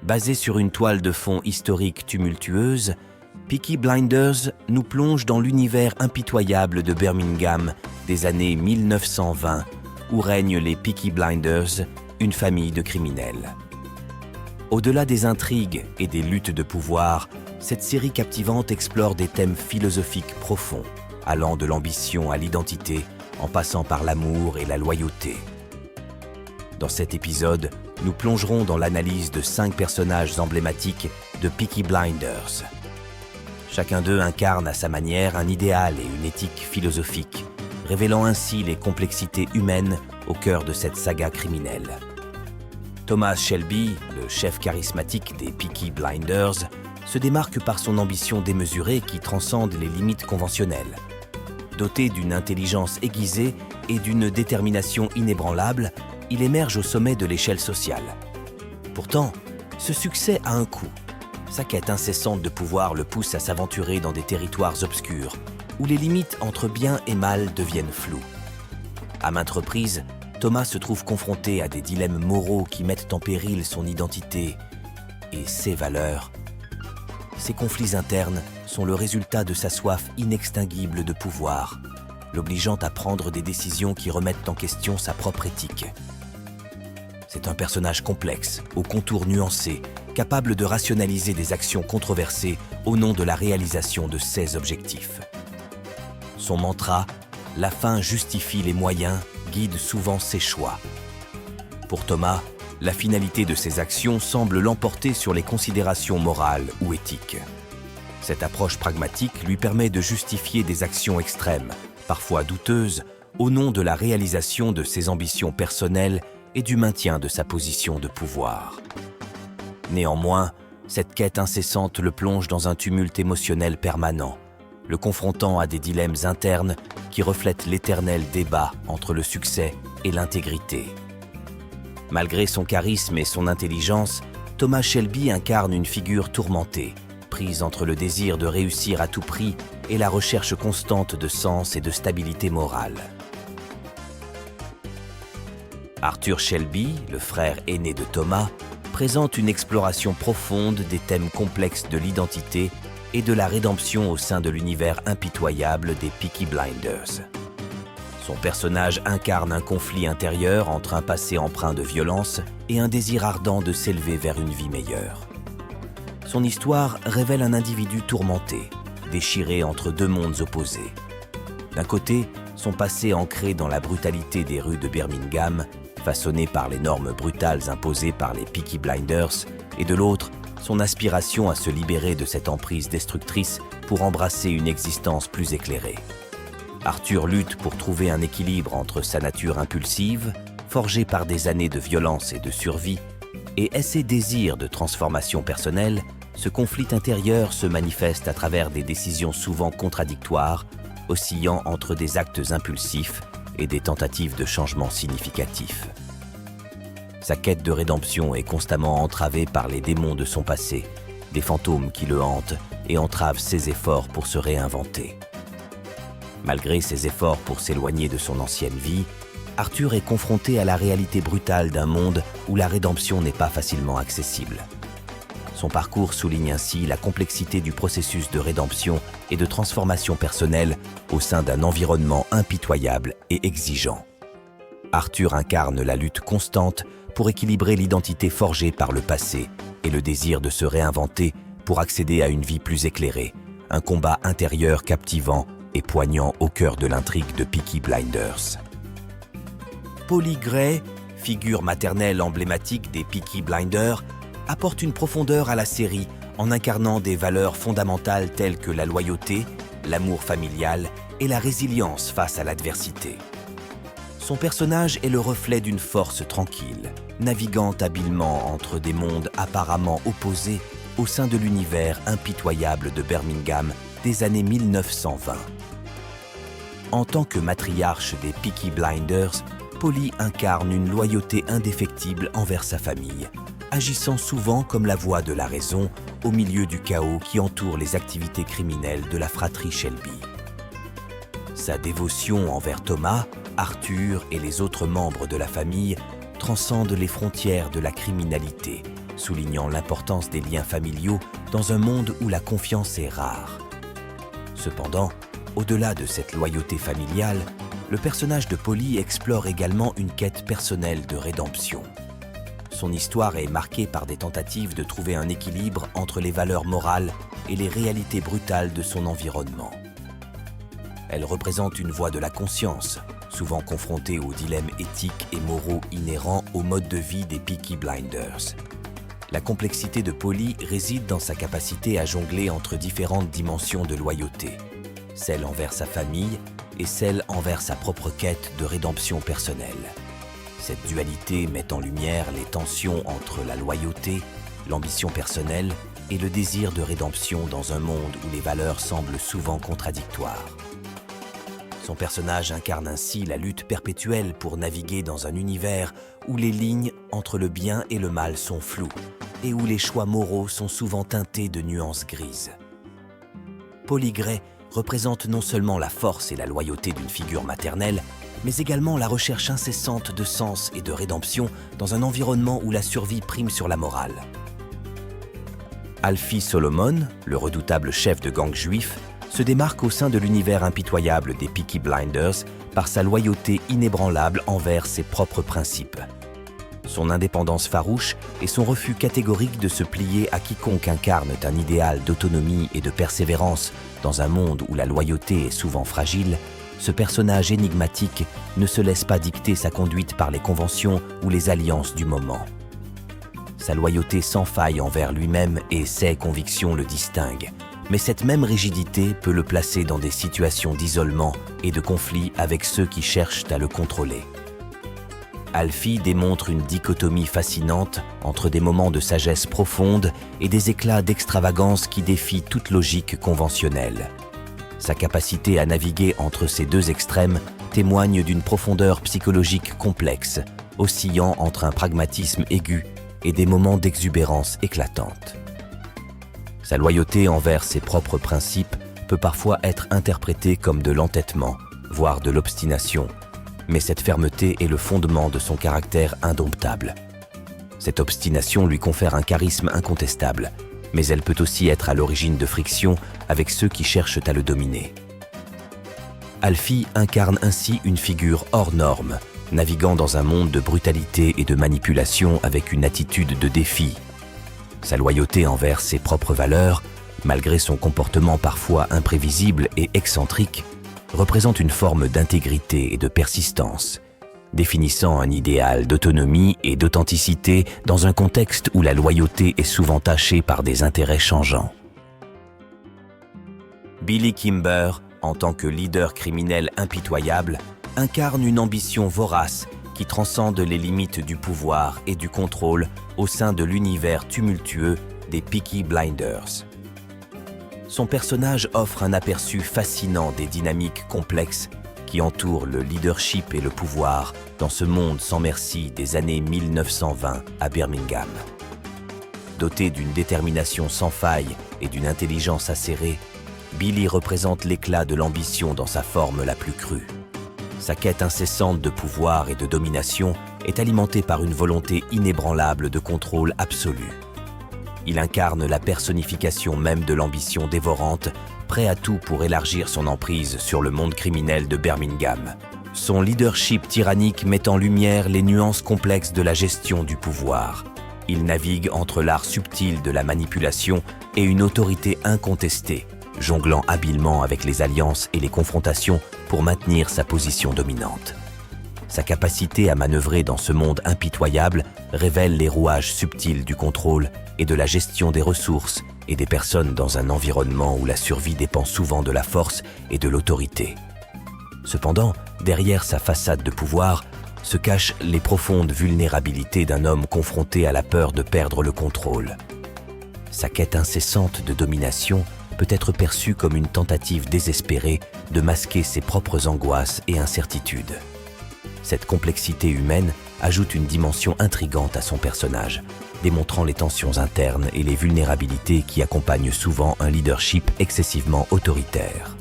Basée sur une toile de fond historique tumultueuse, Peaky Blinders nous plonge dans l'univers impitoyable de Birmingham des années 1920, où règnent les Peaky Blinders, une famille de criminels. Au-delà des intrigues et des luttes de pouvoir, cette série captivante explore des thèmes philosophiques profonds, allant de l'ambition à l'identité, en passant par l'amour et la loyauté. Dans cet épisode, nous plongerons dans l'analyse de 5 personnages emblématiques de Peaky Blinders. Chacun d'eux incarne à sa manière un idéal et une éthique philosophique, révélant ainsi les complexités humaines au cœur de cette saga criminelle. Thomas Shelby, le chef charismatique des Peaky Blinders, se démarque par son ambition démesurée qui transcende les limites conventionnelles. Doté d'une intelligence aiguisée et d'une détermination inébranlable, il émerge au sommet de l'échelle sociale. Pourtant, ce succès a un coût. Sa quête incessante de pouvoir le pousse à s'aventurer dans des territoires obscurs, où les limites entre bien et mal deviennent floues. À maintes reprises, Thomas se trouve confronté à des dilemmes moraux qui mettent en péril son identité et ses valeurs. Ces conflits internes sont le résultat de sa soif inextinguible de pouvoir, l'obligeant à prendre des décisions qui remettent en question sa propre éthique. C'est un personnage complexe, aux contours nuancés, capable de rationaliser des actions controversées au nom de la réalisation de ses objectifs. Son mantra, « La fin justifie les moyens », guide souvent ses choix. Pour Thomas, la finalité de ses actions semble l'emporter sur les considérations morales ou éthiques. Cette approche pragmatique lui permet de justifier des actions extrêmes, parfois douteuses, au nom de la réalisation de ses ambitions personnelles et du maintien de sa position de pouvoir. Néanmoins, cette quête incessante le plonge dans un tumulte émotionnel permanent, le confrontant à des dilemmes internes qui reflètent l'éternel débat entre le succès et l'intégrité. Malgré son charisme et son intelligence, Thomas Shelby incarne une figure tourmentée, prise entre le désir de réussir à tout prix et la recherche constante de sens et de stabilité morale. Arthur Shelby, le frère aîné de Thomas, présente une exploration profonde des thèmes complexes de l'identité et de la rédemption au sein de l'univers impitoyable des Peaky Blinders. Son personnage incarne un conflit intérieur entre un passé empreint de violence et un désir ardent de s'élever vers une vie meilleure. Son histoire révèle un individu tourmenté, déchiré entre 2 mondes opposés. D'un côté, son passé ancré dans la brutalité des rues de Birmingham, façonné par les normes brutales imposées par les Peaky Blinders, et de l'autre, son aspiration à se libérer de cette emprise destructrice pour embrasser une existence plus éclairée. Arthur lutte pour trouver un équilibre entre sa nature impulsive, forgée par des années de violence et de survie, et ses désirs de transformation personnelle. Ce conflit intérieur se manifeste à travers des décisions souvent contradictoires, oscillant entre des actes impulsifs et des tentatives de changement significatifs. Sa quête de rédemption est constamment entravée par les démons de son passé, des fantômes qui le hantent et entravent ses efforts pour se réinventer. Malgré ses efforts pour s'éloigner de son ancienne vie, Arthur est confronté à la réalité brutale d'un monde où la rédemption n'est pas facilement accessible. Son parcours souligne ainsi la complexité du processus de rédemption et de transformation personnelle au sein d'un environnement impitoyable et exigeant. Arthur incarne la lutte constante pour équilibrer l'identité forgée par le passé et le désir de se réinventer pour accéder à une vie plus éclairée, un combat intérieur captivant et poignant au cœur de l'intrigue de Peaky Blinders. Polly Gray, figure maternelle emblématique des Peaky Blinders, apporte une profondeur à la série en incarnant des valeurs fondamentales telles que la loyauté, l'amour familial et la résilience face à l'adversité. Son personnage est le reflet d'une force tranquille, naviguant habilement entre des mondes apparemment opposés au sein de l'univers impitoyable de Birmingham des années 1920. En tant que matriarche des Peaky Blinders, Polly incarne une loyauté indéfectible envers sa famille, agissant souvent comme la voix de la raison au milieu du chaos qui entoure les activités criminelles de la fratrie Shelby. Sa dévotion envers Thomas, Arthur et les autres membres de la famille transcende les frontières de la criminalité, soulignant l'importance des liens familiaux dans un monde où la confiance est rare. Cependant, au-delà de cette loyauté familiale, le personnage de Polly explore également une quête personnelle de rédemption. Son histoire est marquée par des tentatives de trouver un équilibre entre les valeurs morales et les réalités brutales de son environnement. Elle représente une voix de la conscience, souvent confrontée aux dilemmes éthiques et moraux inhérents au mode de vie des Peaky Blinders. La complexité de Polly réside dans sa capacité à jongler entre différentes dimensions de loyauté, celle envers sa famille et celle envers sa propre quête de rédemption personnelle. Cette dualité met en lumière les tensions entre la loyauté, l'ambition personnelle et le désir de rédemption dans un monde où les valeurs semblent souvent contradictoires. Son personnage incarne ainsi la lutte perpétuelle pour naviguer dans un univers où les lignes entre le bien et le mal sont floues et où les choix moraux sont souvent teintés de nuances grises. Polly Gray représente non seulement la force et la loyauté d'une figure maternelle, mais également la recherche incessante de sens et de rédemption dans un environnement où la survie prime sur la morale. Alfie Solomon, le redoutable chef de gang juif, se démarque au sein de l'univers impitoyable des Peaky Blinders par sa loyauté inébranlable envers ses propres principes. Son indépendance farouche et son refus catégorique de se plier à quiconque incarne un idéal d'autonomie et de persévérance dans un monde où la loyauté est souvent fragile, ce personnage énigmatique ne se laisse pas dicter sa conduite par les conventions ou les alliances du moment. Sa loyauté sans faille envers lui-même et ses convictions le distinguent, mais cette même rigidité peut le placer dans des situations d'isolement et de conflit avec ceux qui cherchent à le contrôler. Alfie démontre une dichotomie fascinante entre des moments de sagesse profonde et des éclats d'extravagance qui défient toute logique conventionnelle. Sa capacité à naviguer entre ces deux extrêmes témoigne d'une profondeur psychologique complexe, oscillant entre un pragmatisme aigu et des moments d'exubérance éclatante. Sa loyauté envers ses propres principes peut parfois être interprétée comme de l'entêtement, voire de l'obstination, mais cette fermeté est le fondement de son caractère indomptable. Cette obstination lui confère un charisme incontestable, mais elle peut aussi être à l'origine de frictions avec ceux qui cherchent à le dominer. Alfie incarne ainsi une figure hors norme, naviguant dans un monde de brutalité et de manipulation avec une attitude de défi. Sa loyauté envers ses propres valeurs, malgré son comportement parfois imprévisible et excentrique, représente une forme d'intégrité et de persistance, définissant un idéal d'autonomie et d'authenticité dans un contexte où la loyauté est souvent tachée par des intérêts changeants. Billy Kimber, en tant que leader criminel impitoyable, incarne une ambition vorace qui transcende les limites du pouvoir et du contrôle au sein de l'univers tumultueux des Peaky Blinders. Son personnage offre un aperçu fascinant des dynamiques complexes qui entourent le leadership et le pouvoir dans ce monde sans merci des années 1920 à Birmingham. Doté d'une détermination sans faille et d'une intelligence acérée, Billy représente l'éclat de l'ambition dans sa forme la plus crue. Sa quête incessante de pouvoir et de domination est alimentée par une volonté inébranlable de contrôle absolu. Il incarne la personnification même de l'ambition dévorante, prêt à tout pour élargir son emprise sur le monde criminel de Birmingham. Son leadership tyrannique met en lumière les nuances complexes de la gestion du pouvoir. Il navigue entre l'art subtil de la manipulation et une autorité incontestée, jonglant habilement avec les alliances et les confrontations pour maintenir sa position dominante. Sa capacité à manœuvrer dans ce monde impitoyable révèle les rouages subtils du contrôle et de la gestion des ressources et des personnes dans un environnement où la survie dépend souvent de la force et de l'autorité. Cependant, derrière sa façade de pouvoir, se cachent les profondes vulnérabilités d'un homme confronté à la peur de perdre le contrôle. Sa quête incessante de domination peut être perçue comme une tentative désespérée de masquer ses propres angoisses et incertitudes. Cette complexité humaine ajoute une dimension intrigante à son personnage, démontrant les tensions internes et les vulnérabilités qui accompagnent souvent un leadership excessivement autoritaire.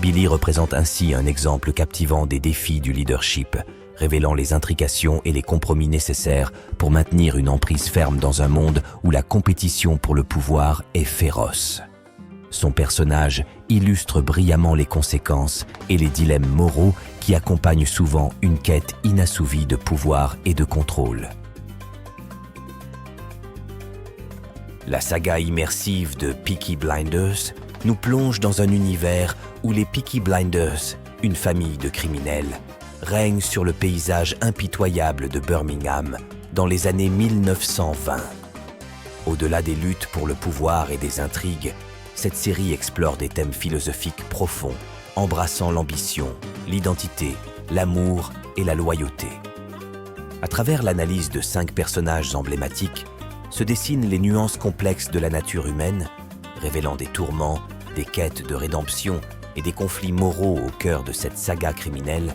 Billy représente ainsi un exemple captivant des défis du leadership, révélant les intrications et les compromis nécessaires pour maintenir une emprise ferme dans un monde où la compétition pour le pouvoir est féroce. Son personnage illustre brillamment les conséquences et les dilemmes moraux qui accompagnent souvent une quête inassouvie de pouvoir et de contrôle. La saga immersive de Peaky Blinders nous plonge dans un univers où les Peaky Blinders, une famille de criminels, règnent sur le paysage impitoyable de Birmingham dans les années 1920. Au-delà des luttes pour le pouvoir et des intrigues, cette série explore des thèmes philosophiques profonds, embrassant l'ambition, l'identité, l'amour et la loyauté. À travers l'analyse de 5 personnages emblématiques, se dessinent les nuances complexes de la nature humaine, révélant des tourments, des quêtes de rédemption et des conflits moraux au cœur de cette saga criminelle.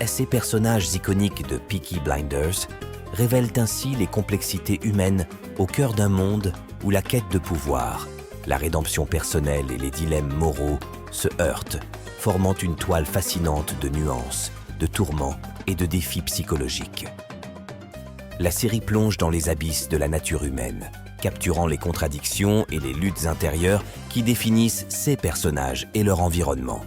Ces personnages iconiques de Peaky Blinders révèlent ainsi les complexités humaines au cœur d'un monde où la quête de pouvoir, la rédemption personnelle et les dilemmes moraux se heurtent, formant une toile fascinante de nuances, de tourments et de défis psychologiques. La série plonge dans les abysses de la nature humaine, capturant les contradictions et les luttes intérieures qui définissent ces personnages et leur environnement.